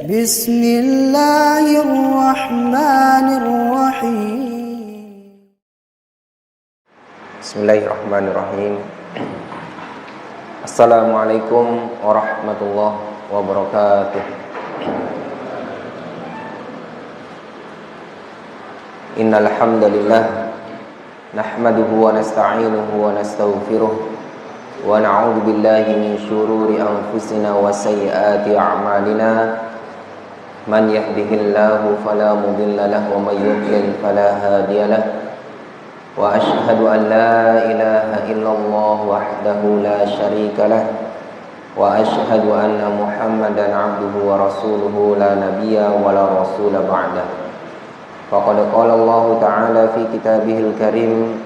Bismillahirrahmanirrahim. Bismillahirrahmanirrahim. Assalamualaikum warahmatullahi wabarakatuh. Innal hamdalillah nahmaduhu wa nasta'inuhu wa nastaghfiruh wa na'udzu billahi min shururi anfusina wa sayyiati a'malina. Man yahdihillahu fala mudilla lahu wa may yudlil fala hadiya lahu. Wa ashhadu an la ilaha illallah wahdahu la syarika lah wa ashhadu anna Muhammadan abduhu wa rasuluhu la nabiyya wa la rasula ba'dah. Faqad qala Allah ta'ala fi kitabihil karim,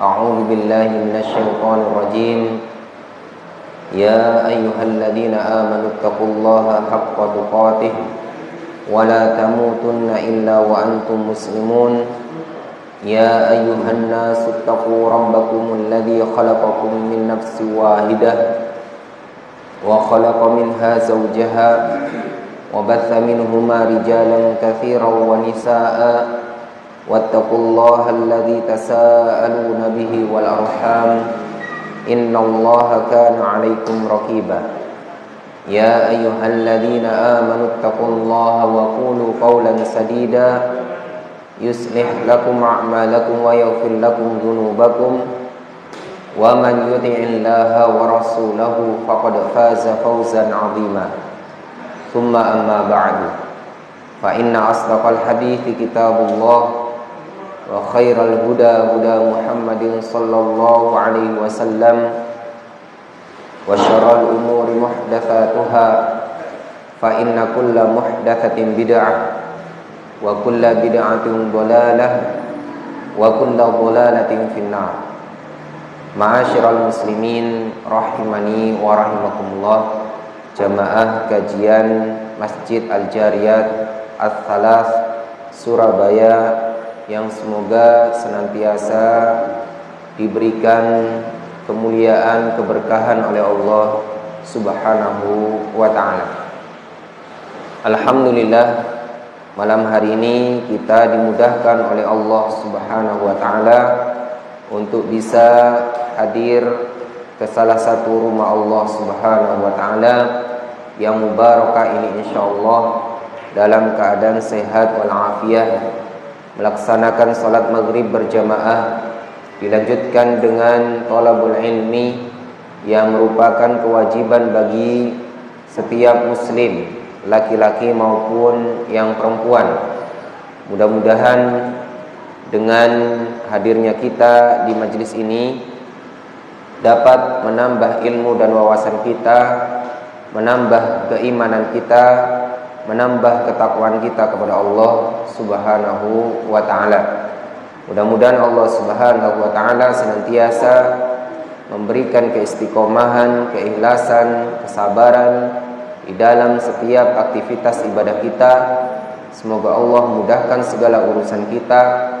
a'udzu billahi minasy syaithanir rajim. Ya ayyuhalladzina amanu taqullaha haqqa tuqatih wa la tamutunna illa wa antum muslimun. Ya ayyuhan nasu taqu rabbakumul ladzi khalaqakum min nafsin wahidah wa khalaqa minha zawjaha wa batha minhuma rijalan katsiran wa nisaa'a wattaqullaha alladzi tasaaluna bihi wal arham innallaha kana 'alaikum raqiba. Ya ayyuhalladzina amanu taqullaha wa qulu qawlan sadida yuslih lakum a'malakum wa yaghfir lakum dhunubakum wa man yuti'illaha wa rasulahu faqad faza fawzan 'azima. Thumma amma ba'du, fa inna asdaqal hadithi kitabullah wa khairal huda huda Muhammadin sallallahu alaihi wasallam wa syarrul umuri muhdatsatuha fa inna kulla muhdatsatin bid'ah wa kulla bid'atin dhalalah wa kulla dhalalatin finnar. Ma'asyiral muslimin rahimani wa rahimakumullah, jamaah kajian Masjid Al-Jariyat Ats-Tsalas Surabaya yang semoga senantiasa diberikan kemuliaan, keberkahan oleh Allah Subhanahu wa ta'ala. Alhamdulillah, malam hari ini kita dimudahkan oleh Allah Subhanahu wa ta'ala untuk bisa hadir ke salah satu rumah Allah Subhanahu wa ta'ala yang mubarakah ini, insyaallah dalam keadaan sehat walafiat, melaksanakan salat maghrib berjamaah, dilanjutkan dengan thalabul ilmi yang merupakan kewajiban bagi setiap muslim, laki-laki maupun yang perempuan. Mudah-mudahan dengan hadirnya kita di majelis ini dapat menambah ilmu dan wawasan kita, menambah keimanan kita, menambah ketakwaan kita kepada Allah Subhanahu wa ta'ala. Mudah-mudahan Allah Subhanahu wa ta'ala senantiasa memberikan keistiqomahan, keikhlasan, kesabaran di dalam setiap aktivitas ibadah kita. Semoga Allah mudahkan segala urusan kita.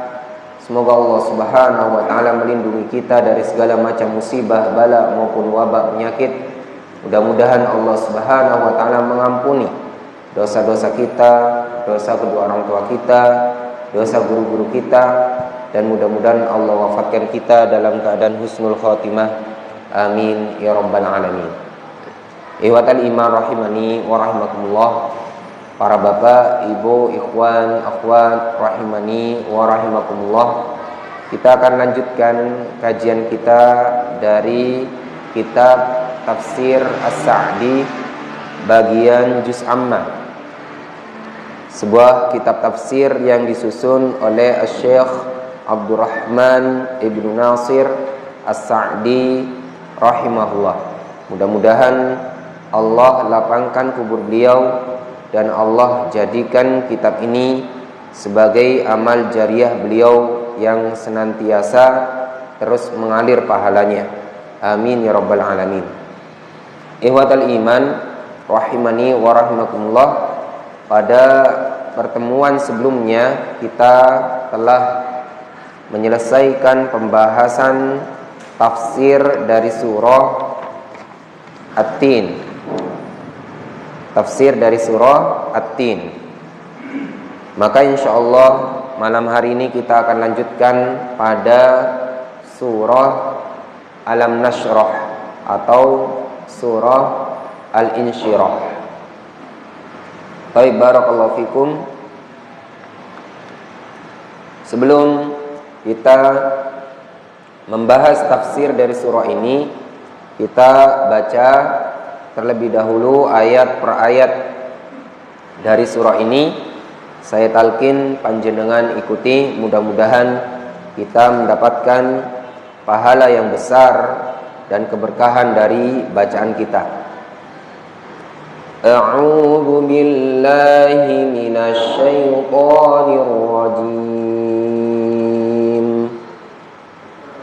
Semoga Allah Subhanahu wa ta'ala melindungi kita dari segala macam musibah, bala maupun wabak penyakit. Mudah-mudahan Allah Subhanahu wa ta'ala mengampuni dosa-dosa kita, dosa kedua orang tua kita, dosa guru-guru kita, dan mudah-mudahan Allah wafatkan kita dalam keadaan husnul khatimah. Amin ya rabbal alamin. Ihwatal iman rahimani wa rahimakumullah, para bapak, ibu, ikhwan, akhwat rahimani wa rahimakumullah. Kita akan lanjutkan kajian kita dari kitab Tafsir As-Sa'di bagian Juz Amma, sebuah kitab tafsir yang disusun oleh Syekh Abdurrahman Ibnu Nasir As-Sa'di rahimahullah. Mudah-mudahan Allah lapangkan kubur beliau dan Allah jadikan kitab ini sebagai amal jariah beliau yang senantiasa terus mengalir pahalanya. Amin ya rabbal alamin. Ihwatal iman rahimani wa rahimakumullah, pada pertemuan sebelumnya kita telah menyelesaikan pembahasan tafsir dari surah At-Tin. Tafsir dari surah At-Tin. Maka insyaallah malam hari ini kita akan lanjutkan pada surah Alam Nashrah atau surah Al-Insyirah. Baik, barakallahu fikum. Sebelum kita membahas tafsir dari surah ini, kita baca terlebih dahulu ayat per ayat dari surah ini. Saya talqin, panjenengan ikuti, mudah-mudahan kita mendapatkan pahala yang besar dan keberkahan dari bacaan kita. A'udzu billahi minasy syaithanir rajim.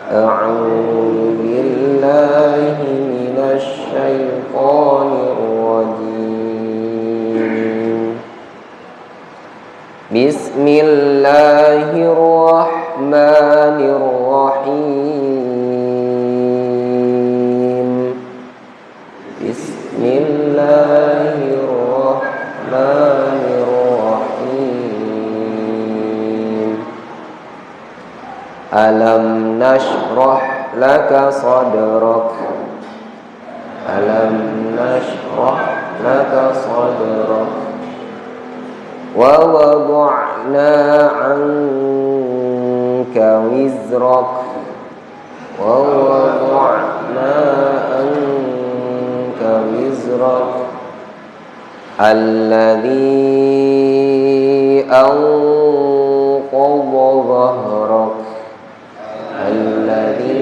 A'udzu billahi minasy syaithanir rajim. Bismillahirrahmanirrahim. Bismillahirrahmanirrahim. Alam nashrah laka sadrak. Alam nashrah laka sadrak. Wa wada'na 'anka wizrak. Wa wada'na 'anka wizrak alladhi anqadha dhahrak. Alladhi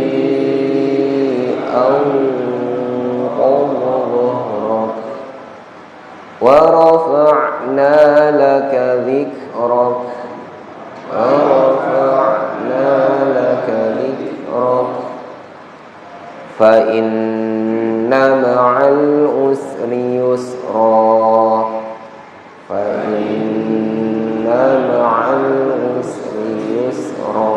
anqadha dhahrak. Wa rafa'na laka dhikrak. Wa rafa'na laka dhikrak. Fa inna ma'al usri yusra. Fa inna ma'al usri yusra.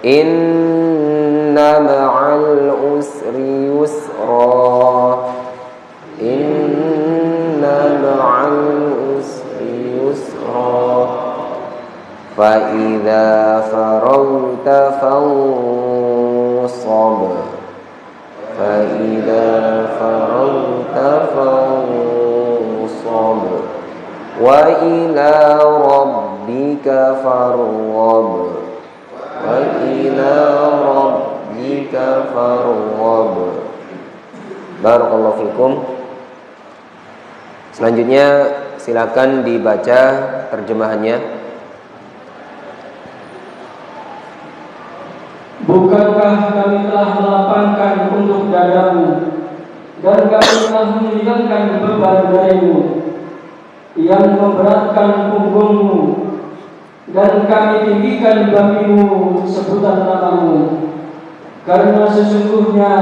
Inna ma'al usri yusra. Inna ma'al usri yusra. Fa idza faragta fansab. Fa idza faragta fansab. Wa ila rabbika farghab. Wa ila rabbika farghab. Barakallahu fikum. Selanjutnya silakan dibaca terjemahannya. Bukankah kami telah melapangkan untuk dadamu dan kami telah meringankan beban darimu yang memberatkan punggungmu, dan kami tinggikan bagimu sebutan namamu, karena sesungguhnya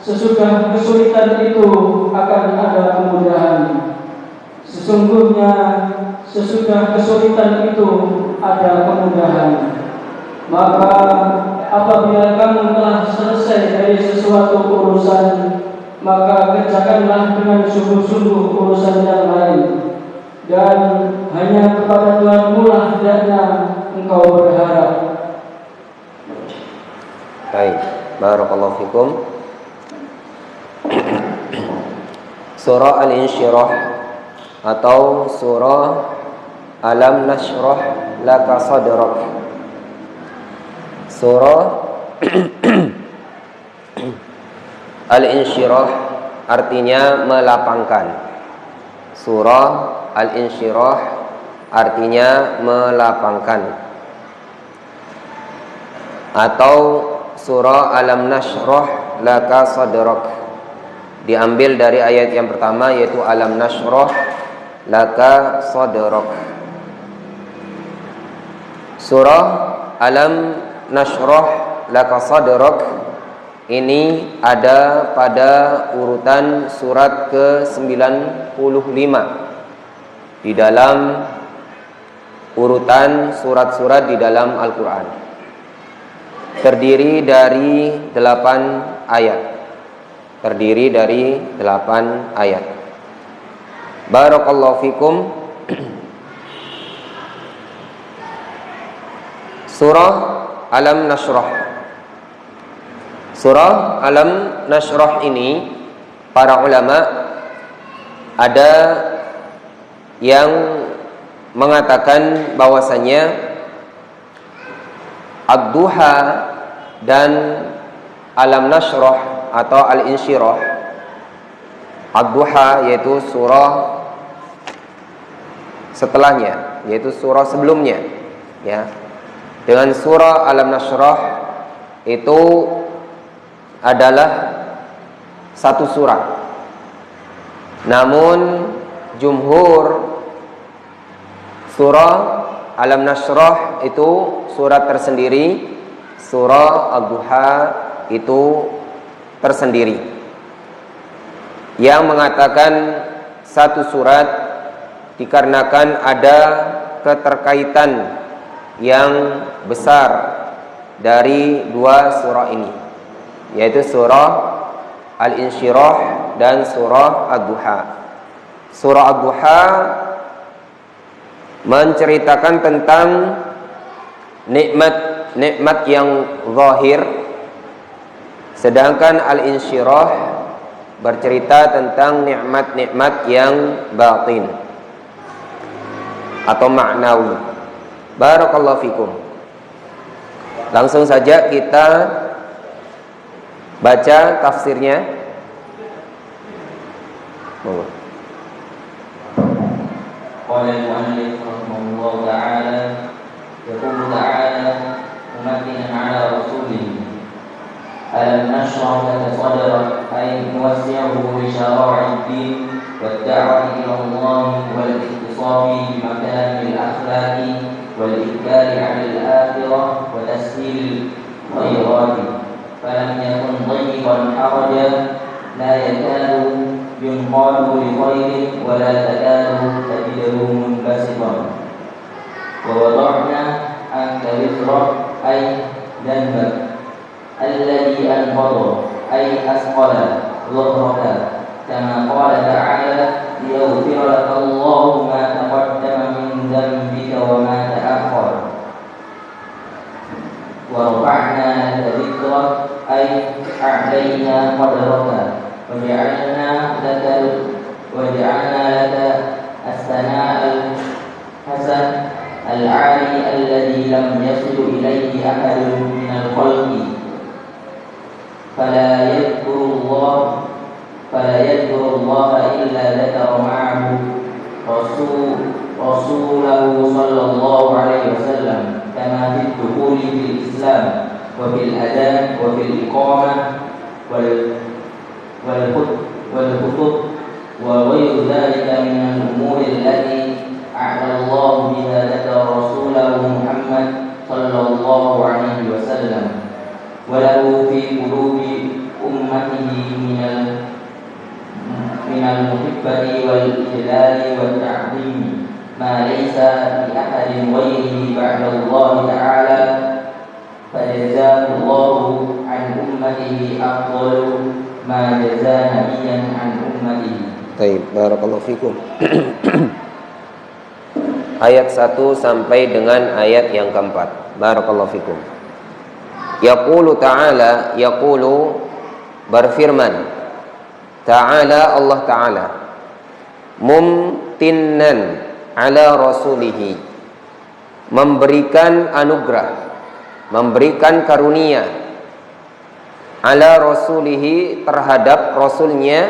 sesudah kesulitan itu akan ada kemudahan. Sesungguhnya sesudah kesulitan itu ada kemudahan. Maka apabila kamu telah selesai dari sesuatu urusan, maka kerjakanlah dengan sungguh-sungguh urusan yang lain, dan hanya kepada Tuhan lah hendaknya engkau berharap. Baik, barakallahu fikum. Surah Al-Insyirah atau surah Alam Nashrah laka sadrak. Surah Al-Insyirah artinya melapangkan. Surah Al-Insyirah artinya melapangkan. Atau surah Alam Nashrah laka sadrak, diambil dari ayat yang pertama, yaitu Alam Nashrah laka sadrak. Surah Alam Nashrah laka sadrak ini ada pada urutan surat ke-95 di dalam urutan surat-surat di dalam Al-Quran. terdiri dari 8 ayat. Terdiri dari 8 ayat. Barakallahu fikum. Surah Alam Nashrah. Surah Alam Nashrah ini para ulama ada yang mengatakan bahwasanya Ad-Duha dan Alam Nashrah atau Al-Insyirah. Ad-Duha yaitu surah setelahnya, yaitu surah sebelumnya, ya. Dengan surah Alam Nashrah itu adalah satu surat. Namun jumhur surah Alam Nashrah itu surat tersendiri, surah Ad-Duha itu tersendiri. Yang mengatakan satu surat dikarenakan ada keterkaitan yang besar dari dua surah ini, yaitu surah Al-Insyirah dan surah Ad-Duha. Surah Ad-Duha menceritakan tentang nikmat yang zahir, sedangkan Al-Insyirah bercerita tentang nikmat-nikmat yang batin atau maknawi. Barakallahu fikum. Langsung saja kita baca tafsirnya. Qala al-mu'allif rahimahullah ta'ala, yaqulu ta'ala mumattinan 'ala rasulih alam nashrah laka sadrak ay nuwassi'uhu li syara'i ad-din wad da'wati ila Allah wal ittisafi bi makarimil akhlaqi wal ikbari 'ala al-akhirah wa tashil khairati falam yakun dhayyiqan harajan la yakadu yunqadu li khairin wa la takadu tajiduhu munbasitan wa wada'na anka wizrak ay dhanbak alladhi anqadha ay asqala dhahraka kama qala ta'ala liyaghfira laka Allahu ma taqaddama min dhanbika wa ma ta'akhkhara wa rafa'na laka dhikrak ay a'layna qadraka وجعلنا لك الثناء الحسن العالي الذي لم يصل إليه أحد من الخلق فلا يذكر الله إلا ذكر معه رسوله صلى الله عليه وسلم كما في الدخول في الإسلام وفي الأذان وفي الإقامة والخطب وغير ذلك من الأمور التي أعلى الله بها ذكر رسوله محمد صلى الله عليه وسلم وله في قلوب أمته من المحبة والإجلال والتعظيم ما ليس لأحد غيره بعد الله تعالى فجزاه الله عن أمته أفضل ma jaza nabiyan an ummatihi. Baik, barakallahu fikum. Ayat 1 sampai dengan ayat yang keempat. Barakallahu fikum. Yaqulu ta'ala, yaqulu berfirman ta'ala, Allah ta'ala, mumtinnan ala rasulihi, memberikan anugerah, memberikan karunia, ala rasulihi, terhadap rasulnya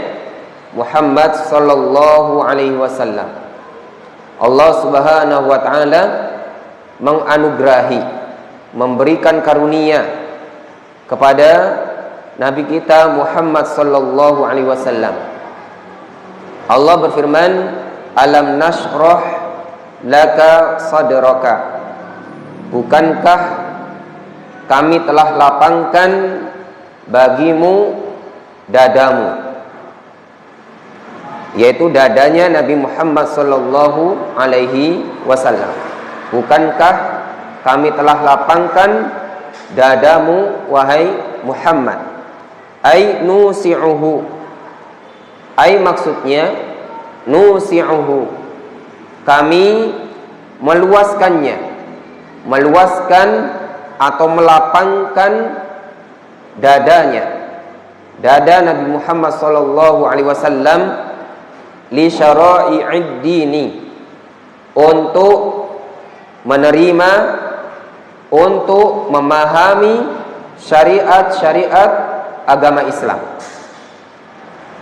Muhammad sallallahu alaihi wasallam. Allah Subhanahu wa taala menganugerahi, memberikan karunia kepada nabi kita Muhammad sallallahu alaihi wasallam. Allah berfirman, alam nashrah laka sadraka, bukankah kami telah lapangkan bagimu dadamu, yaitu dadanya Nabi Muhammad sallallahu alaihi wasallam. Bukankah kami telah lapangkan dadamu wahai Muhammad. Ai nusi'uhu, ai maksudnya nusi'uhu, kami meluaskannya, meluaskan atau melapangkan dadanya, dada Nabi Muhammad sallallahu alaihi wasallam, li syara'i'id dini, untuk menerima, untuk memahami syariat-syariat agama Islam.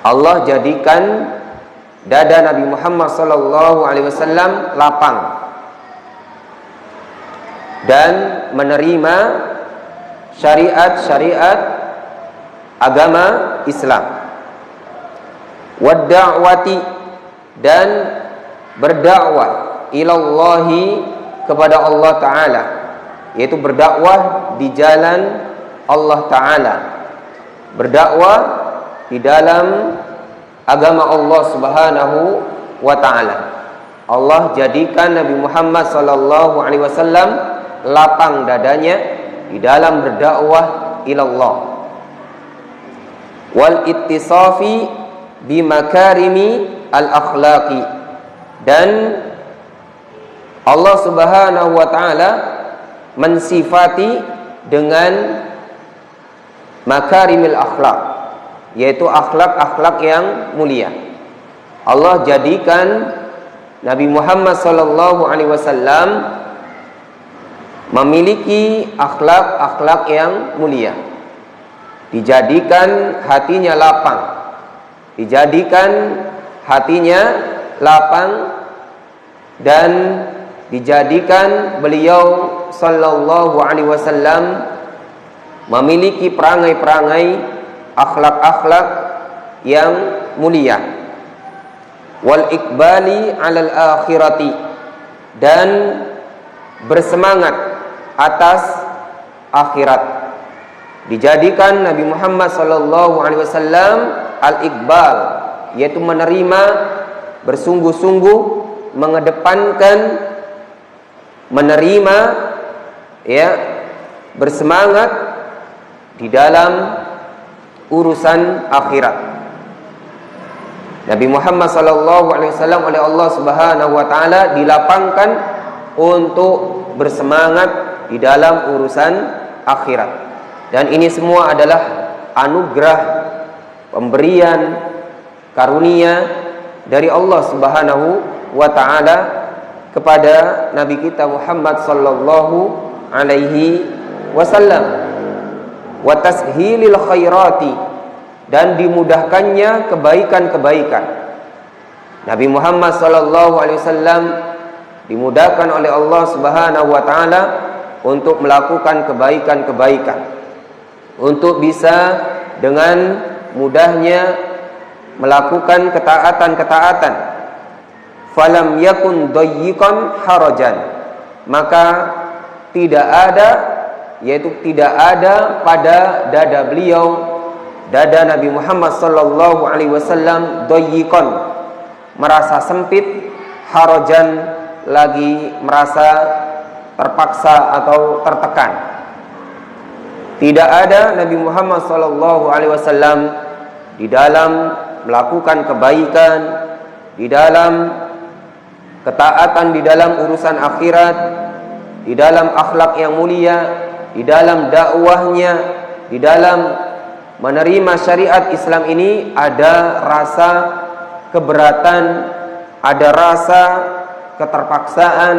Allah jadikan dada Nabi Muhammad sallallahu alaihi wasallam lapang dan menerima syariat-syariat agama Islam. Wadda'wati, dan berdakwah ilallahi, kepada Allah Ta'ala, yaitu berdakwah di jalan Allah Ta'ala, berdakwah di dalam agama Allah Subhanahu wa Ta'ala. Allah jadikan Nabi Muhammad sallallahu alaihi wasallam lapang dadanya di dalam berdakwah ilallah. Wal ittisafi bimakarimi al-akhlaqi, dan Allah Subhanahu wa Ta'ala mensifati dengan makarimil akhlak, yaitu akhlak-akhlak yang mulia. Allah jadikan Nabi Muhammad sallallahu alaihi wasallam memiliki akhlak-akhlak yang mulia. Dijadikan hatinya lapang, dijadikan hatinya lapang, dan dijadikan beliau sallallahu alaihi wasallam memiliki perangai-perangai akhlak-akhlak yang mulia. Wal ikbali alal akhirati, dan bersemangat atas akhirat. Dijadikan Nabi Muhammad sallallahu alaihi wasallam al-iqbal, yaitu menerima, bersungguh-sungguh mengedepankan, menerima, ya, bersemangat di dalam urusan akhirat. Nabi Muhammad sallallahu alaihi wasallam oleh Allah Subhanahu wa Ta'ala dilapangkan untuk bersemangat di dalam urusan akhirat. Dan ini semua adalah anugerah, pemberian karunia dari Allah Subhanahu wa Ta'ala kepada Nabi kita Muhammad sallallahu alaihi wasallam. Wa tashilil khairati, dan dimudahkannya kebaikan-kebaikan. Nabi Muhammad sallallahu alaihi wasallam dimudahkan oleh Allah Subhanahu wa Ta'ala untuk melakukan kebaikan-kebaikan, untuk bisa dengan mudahnya melakukan ketaatan-ketaatan. Falam yakun dayyiqan harajan, maka tidak ada, yaitu tidak ada pada dada beliau, dada Nabi Muhammad sallallahu alaihi wasallam, dayyiqan, merasa sempit, harajan, lagi merasa terpaksa atau tertekan. Tidak ada Nabi Muhammad sallallahu alaihi wasallam di dalam melakukan kebaikan, di dalam ketaatan, di dalam urusan akhirat, di dalam akhlak yang mulia, di dalam dakwahnya, di dalam menerima syariat Islam ini ada rasa keberatan, ada rasa keterpaksaan,